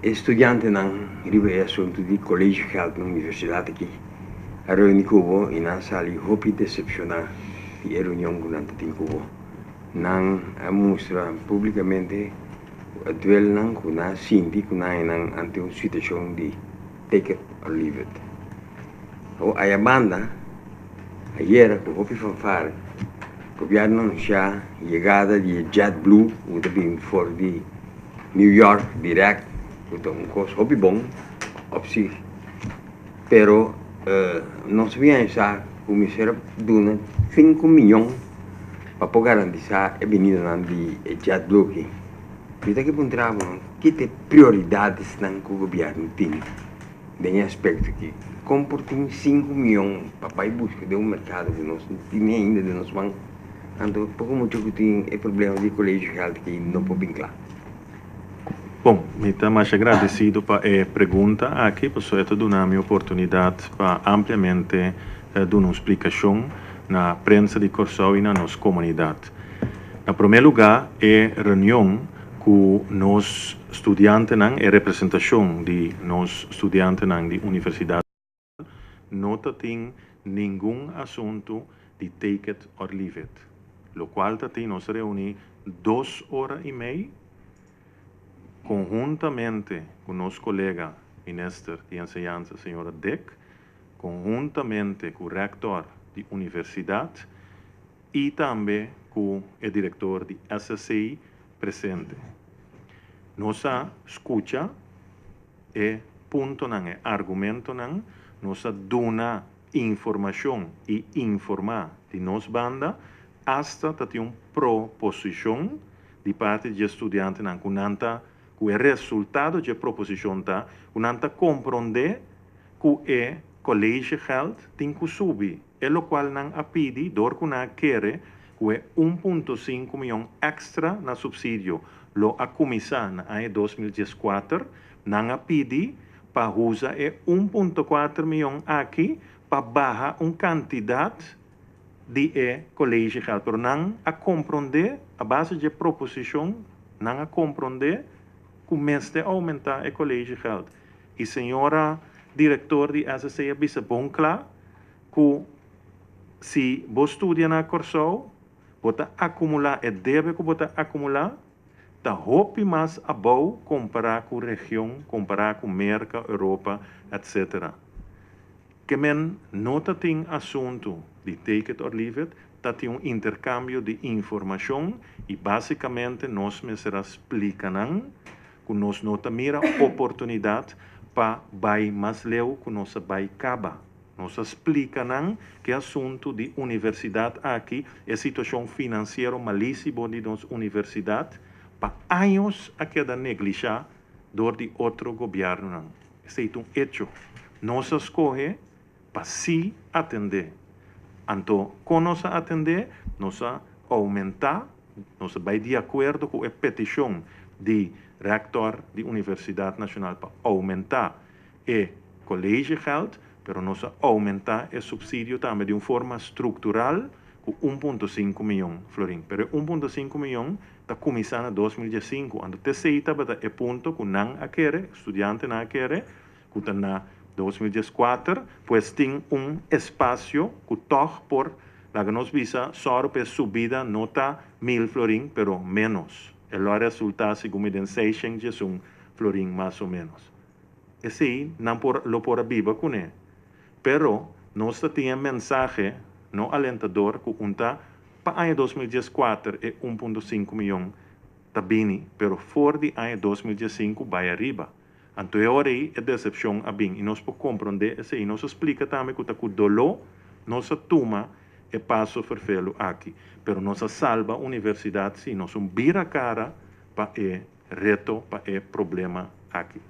estudiante nang ribe assunto di collegio geld na universidade aqui. A reunião cubo e na sali hopi decepcionar di reunião gunanta tin cubo. Nang a mostra publicamente a duel nang kuna sinti kuna nang ante uma situação de take it or leave it. O a banda ayer com hopi fanfare o governo anuncia chegada de JetBlue would have been for the New York direct with um custo hopi bom opsi pero não sabia essa como será duna 5 milhões para garantizar a venida de JetBlue aqui. Kita que pontrava que tem prioridades que o governo tem nesse aspecto aqui. Comportem 5 milhões para ir buscar de mercado que nós não temos ainda de nós bancos. Então, pouco muito que tem o problema de colégio que não pode bem claro. Bom, estou mais agradecido para a pergunta aqui, por isso eu dou a minha oportunidade para ampliamente dar uma explicação na prensa de Corsau e na nossa comunidade. Em primeiro lugar, é reunião com nós estudantes e representação de nós estudantes de universidade. Não tem nenhum assunto de take it or leave it, lo qual tem nos reunir 2 horas e meia conjuntamente com nosso colega ministro de enseñanza, senhora Deck, conjuntamente com o reitor da universidade e também com o diretor de SSI presente. Nossa escuta é ponto, é argumento, nossa dona informação e informar de nossa banda hasta ter uma proposição de parte de estudante que o resultado da proposição está, que compreender que o colégio geld tem que subir, é o qual não pede, dor que não quer, que é 1,5 milhão extra na subsídio, lo a comissão na 2014, não pede para usar 1,4 milhão aqui para barrar uma quantidade de colégio geld, pero não a compreender a base de proposição, não a compreender começa a aumentar o colégio geld. E senhora diretor de SSC avisa bom claro que se você estuda na Corsau, você acumular e deve que você acumular, tá hope mais abau comparar com a região, comparar com a América, Europa, etc. Que men não tem assunto de take it or leave it, tem um intercâmbio de informação e basicamente nós me será explicando que nós não temos oportunidade para vai mais leu que nós vai acabar. Nós explicamos que o assunto de universidade aqui é a situação financeira malíssima de nossa universidade para anos a queda negligenciada por de outro governo. Isso é um hecho. Nós escolhe para se atender. Então, quando nós atender, nós aumentar, nós vai de acordo com a petição de reitor da Universidade Nacional para aumentar o colégio geld, pero nós aumentar o subsídio também de uma forma estrutural com 1,5 milhão florim. Pero 1,5 milhão está começando em 2015, quando te aceita é ponto que não quer, estudante não quer, que está na 2014, pois tem um espaço que toca por la que nos visa só para subida nota 1.000 florim, pero menos. El resultado, segundo me 600 florim mais ou menos. Esse não lo por viva com ele. Pero nós temos mensagem no alentador que para o ano 2014 é 1,5 milhão tá bem, pero fora de ano 2015 vai arriba. Então agora a decepção é bem e nós podemos compreender isso e nós explica também que o dolor nós toma e passo ferfelo aqui, pero nós salva a universidade se nós vira cara para o reto, para o problema aqui.